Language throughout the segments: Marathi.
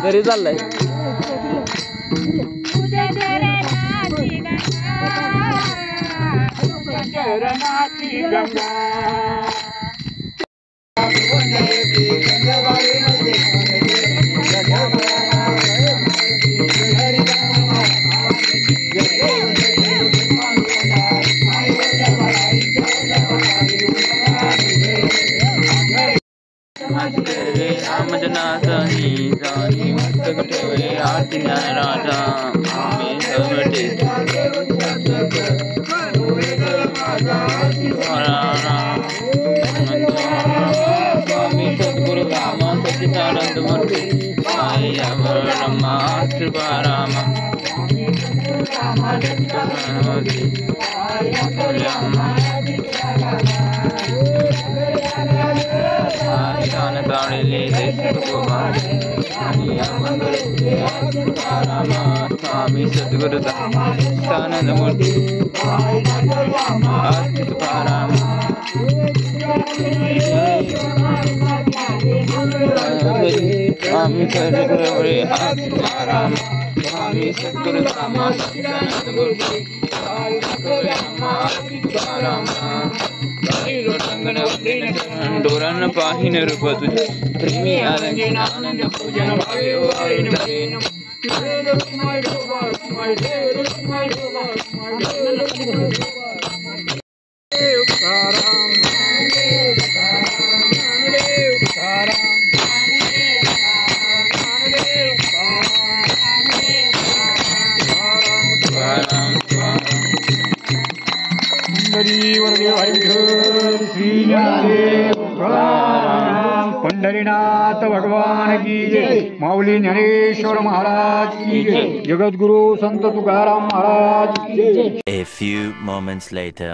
घरी चाललाय सद्गुरु राम सच्चिदानंद मूर्ति स्वामी सद्गुरु सच्चिदानंद मूर्ति स्वामी सद्गुरु स्वामी सद्गुरु डोरान पाहिन रूप तुझे प्रेमी आनंद पूजन पंढरीनाथ भगवान की जय। माऊली ज्ञानेश्वर महाराज की जय। जगद्गुरु संत तुकाराम महाराज की जय। A few moments later.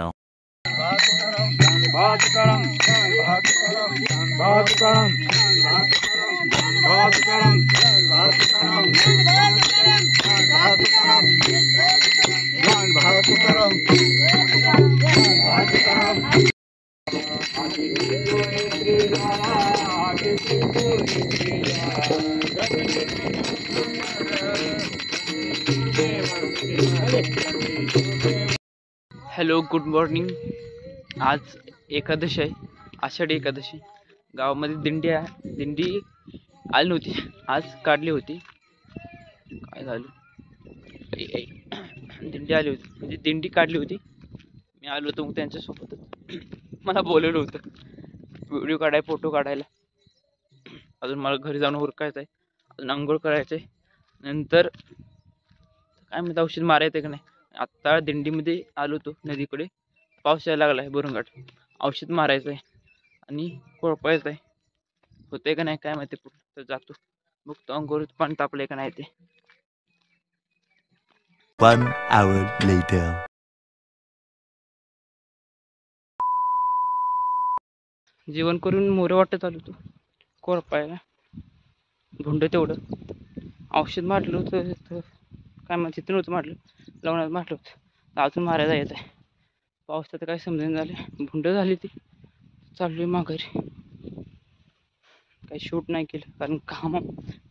Hello, good morning. आज एकादशी आहे, आषाढी एकादशी। गावामध्ये दिंडी आली नव्हती, आज काढली होती। काय झालं, दिंडी आली होती म्हणजे दिंडी काढली होती, मी आलो होतो मग त्यांच्यासोबतच। मला बोलवलं होतं व्हिडिओ काढाय, फोटो काढायला। अजून मला घरी जाऊन उरकायचं आहे, अजून आंघोळ करायचं आहे, नंतर काय म्हणते औषध मारायचं का नाही। आत्ता दिंडीमध्ये आलो होतो नदीकडे, पाऊस यायला लागला आहे भरुंगाट, औषध मारायचं आहे आणि कोळपायचं आहे। होतंय का नाही काय माहिती, तर जातो बघतो अंघोळ पाणी तापलंय का नाही ते। 1 hour later. जेवण करून मोरे वाटत आलो होतो कोळपायला, भुंड तेवढं औषध मारलं होतं, काय माहिती तिथं नव्हतं मारलं, लावण्यात मारलं होतं, अजून मारायला यायचं आहे। पावसाचं काय समजून झाले, भुंड झाली ती। चाललोय माघारी, काही शूट नाही केलं कारण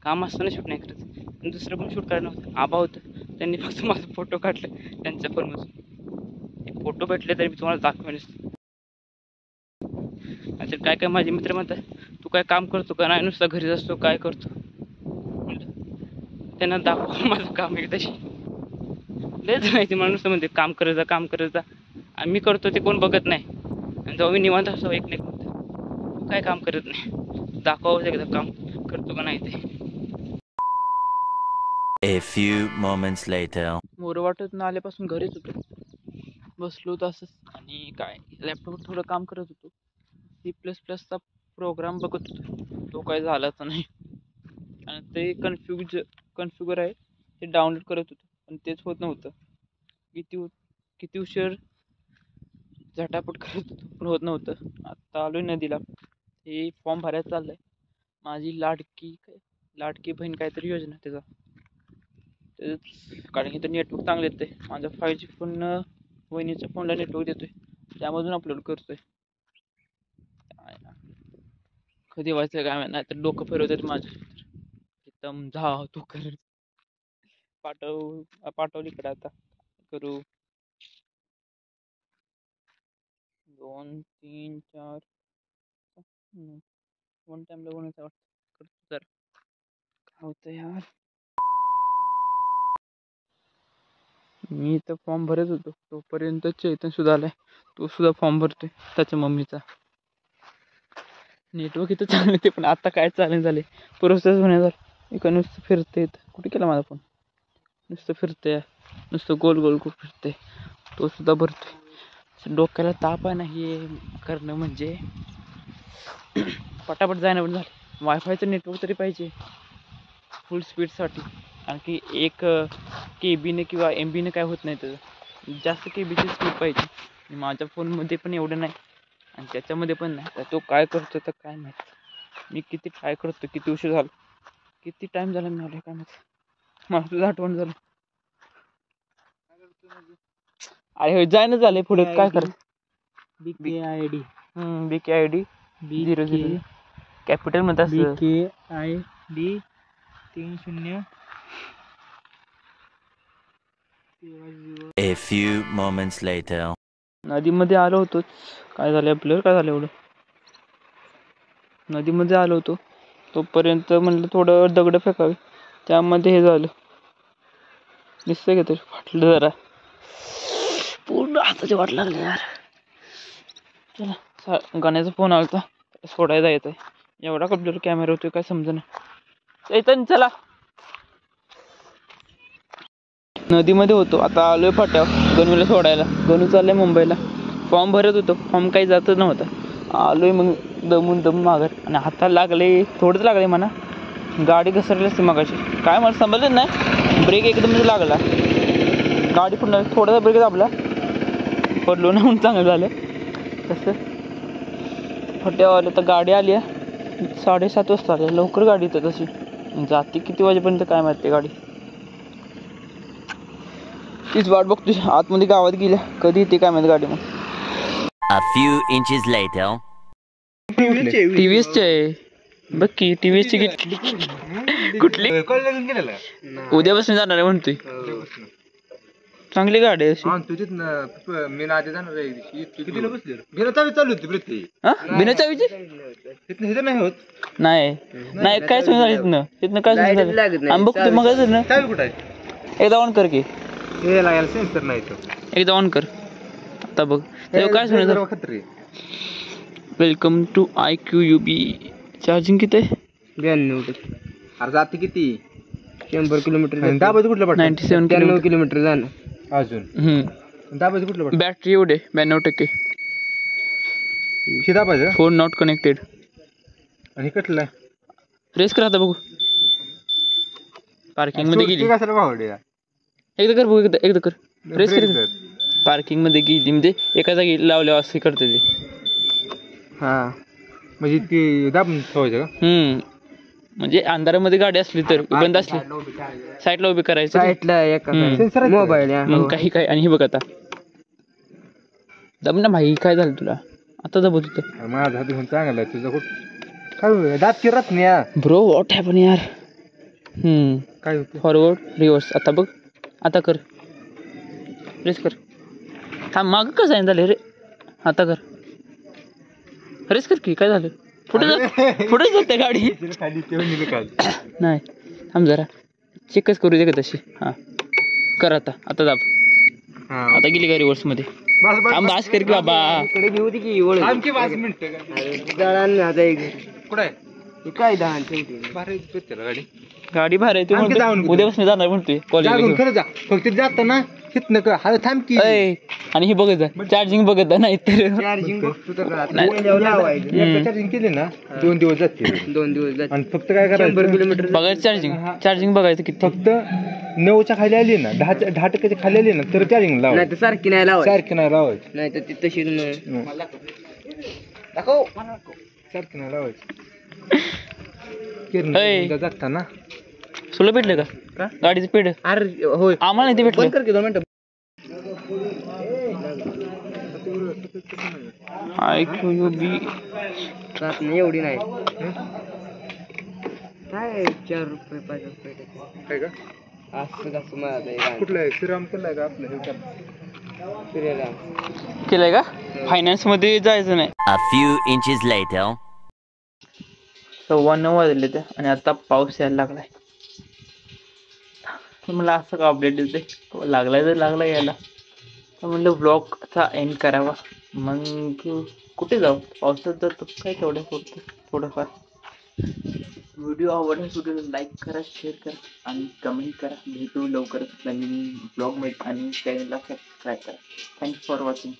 काम असताना शूट नाही करत, पण दुसरं पण शूट करायला नव्हतं। आबा होतं, त्यांनी फक्त माझा फोटो काढले त्यांच्या फोनमधून। फोटो भेटले तरी मी तुम्हाला दाखवेनच। आता काय काय माझे मित्र म्हणतात, तू काय काम करतो का नाही, नुसता घरीच असतो, काय करतो। त्यांना दाखवा माझं काम एकदाशी. लयच माहिती मला नुसतं म्हणते काम करत जा काम करत जा, आणि मी करतो ते कोण बघत नाही. आणि जेव्हा मी निवांत असतो एक नाही म्हणतो तू काय काम करत नाही, दाखवावंच एकदा काम करतो का नाही ते. A few moments later. मोरं वाटत ना आल्यापासून घरीच होतो, बसलो होतो असंच. आणि काय लॅपटॉपवर थोडं काम करत होतो, C++चा प्रोग्राम बघत होतो. तो काय झालाच नाही, आणि ते कन्फ्युगर आहे ते डाउनलोड करत होतो, पण तेच होत नव्हतं. किती उशीर झटापट करत होतो पण होत नव्हतं. आत्ता आलोय नदीला, हे फॉर्म भरायचं चाललंय. माझी लाडकी बहीण काहीतरी योजना त्याचा, कारण की तर नेटवर्क चांगलं येतंय. माझा 5G फोन वहिनीच्या फोनला नेटवर्क देतोय, त्यामधून अपलोड करतोय. कधी व्हायचं काय नाही तर डोकं फिरवतात माझं. एकदम जा तू कर, पाठवली इकडे. आता करू 2 3 4 वन टाइमला कोणाचा वाटतं करतो जर काय होतं यार. मी इथं फॉर्म भरत होतो तोपर्यंत चैतन सुद्धा आलाय, तो सुद्धा फॉर्म भरतोय त्याच्या मम्मीचा. नेटवर्क इथं चांगलं ते, पण आता काय चालेल झाले प्रोसेस होण्यात झालं. एका नुसतं फिरते, कुठे केला माझा फोन, नुसतं फिरते, नुसतं गोल गोल गोल फिरते. तो सुद्धा भरतोय. डोक्याला ताप आहे ना हे करणं म्हणजे. पटापट जाणं पण झालं. वायफायचं नेटवर्क तरी पाहिजे फुल स्पीडसाठी, कारण की 1 KB किंवा MB काय होत नाही त्याचं, जास्त KBची स्पीड पाहिजे. आणि माझ्या फोनमध्ये पण एवढं नाही आणि त्याच्यामध्ये पण नाही. तर तो काय करतो तर काय माहिती. मी किती ट्राय करतो, किती उशीर झाला, किती टाईम झाला मी आलो काय माहिती. मला तुझं आठवण झालं. अरे जायनं झालंय पुढे काय कर. BKID BKID 00 कॅपिटल मध्ये असं BKID 30. A few moments later. नदीमध्ये आलो होतो. काय झालं आपल्याला, काय झालं एवढं. नदीमध्ये आलो होतो तोपर्यंत म्हणलं थोडं दगड फेकावे, त्यामध्ये हे झालं. दिसतंय का तरी फाटलं जरा, पूर्ण हाताचे वाट लागले यार. चला गाण्याचा फोन आला होता, सोडायला जायचं आहे. एवढा कम्प्युटर कॅमेरा होतोय काय समजेना. चैतन चला. नदीमध्ये होतो, आता आलोय फाट्यावर गणूला सोडायला. गणू चाललंय मुंबईला. फॉर्म भरत होतो, फॉर्म काही जातच नव्हता. आलोय मग दम मागत, आणि हाताला लागले, थोडंच लागले म्हणा. गाडी घसरली असते मगाशी, काय मला समजलं नाही. ब्रेक एकदम लागला, गाडी पुन्हा थोडासा ब्रेक दाबला, पडलो ना म्हणून चांगलं झालं. तसं फाट्यावर आलं तर गाडी आली 7:30 वाजता आली. लवकर गाडी येते तशी, जाते किती वाजेपर्यंत काय माहिती गाडी. तीच वाट बघतोय आतमध्ये गावात गेल्या, कधी येते काय माहिती गाडी. मग A few inches later. TVSची आहे बघ की, TVSची कुठली उद्यापासून जाणार आहे म्हणतोय. चांगली गाडी आहे अशी. मी आधी जाणार आहे. कितीला बसले बिना चावी चालू होती प्रत्येक. बिना चावीची तिथं नाही होत. नाही काय सुरू झाली तिथनं काय सुरू झालं. आम्ही बघतोय मग चावी कुठं आहे? एकदा ऑन कर की, हे लागायला सेन्सर नाही तो. एकदा ऑन कर. आता बघ काय सुरू झालं. Khatri. Welcome to IQUB. Charging किती आहे? 92%. अरे जाते किती 100 किलोमीटर. दाबायचं कुठलं पडतं? 97 किलोमीटर जाणं अजून. दाबायचं कुठलं पडतं? बॅटरी एवढे 92%. हे दाबायचं. Phone not connected. आणि कटलं प्रेस कर आता बघू. पार्किंग मध्ये गेली. कसं भावडे एकदा कर बघू, एकदा कर प्रेस कर. पार्किंग मध्ये गेली म्हणजे एका जागी लावल्यावर असं करते ते. हा म्हणजे ती दाबून ठेवायचं का? म्हणजे अंधारामध्ये गाडी असली तर बंद असली साईडला उभी करायचं, साईडला मोबाईल. मग काही आणि हे बघ आता दम ना भाई. काय झालं तुला आता दबत होतं. माझा हात चांगला आहे, तुझा कुठं काय दात चिरत नाही ब्रो. वॉट हॅपन यार. काय होतं? Forward reverse. आता बघ, आता कर प्रेस कर. हा माग कसं झालं रे. आता कर प्रेस कर की. काय झालं पुढे जाते गाडी. नाही थांब जरा. चेकच करू दे का तशी. हां कर आता दाब. आता गेली का रिव्हर्स मध्ये. बस कर की बाबा. इकडे घेऊ दे की ओळख. आणखी 5 मिनिटं जळान आता एक कुठं आहे काय दहा ठेवते. गाडी गाडी भारी आहे. तू आणखी म्हणतो जाऊन उद्यापासून जाणार म्हणतोय कॉलेज. खरं जा फक्त जाता ना हितनं का हा थांब की आणि हे बघत जा चार्जिंग बघत जा नाही तर चार्जिंग बघतो तर चार्जिंग केली ना 2 दिवस जाते 2 दिवस जाते. आणि फक्त काय करायचं 100 किलोमीटर बघायचं चार्जिंग बघायचं किती. फक्त 9च्या खाली आली ना 10% खाली आली ना तर चार्जिंग लाव. नाही तर सारखी नाही लावायची. सारखी नाही लावायची. नाही तर ती तशी दाखव सारखी नाही लावायची. जाता ना तुला भेटलं का गाडीचं पेड. अरे होय आम्हाला नाही ते बंद भेटलं. कर की 2 मिनिटं. ऐकू बी रात नाही एवढी नाही काय 4 रुपये 5 रुपये काय का असं कसं मला कुठलं आहे श्रीराम केलाय का आपलं हे फिरायला केलंय का. फायनान्स मध्ये जायचं नाही. A few inches later. 9:15 वाजले ते आणि आता पाऊस यायला लागलाय. तर मला असं का अपडेट देते लागलाय तर लागला यायला. तर म्हणलं ब्लॉगचा एंड करावा. मग कुठे जाऊ पावसात जातो काय तेवढ्या पुरतं थोडंफार. व्हिडिओ आवडल्यास व्हिडिओला लाईक करा शेअर करा आणि कमेंट करा. भेटू लवकरच नवीन ब्लॉगमध्ये आणि चॅनलला सबस्क्राईब करा. Thanks for watching.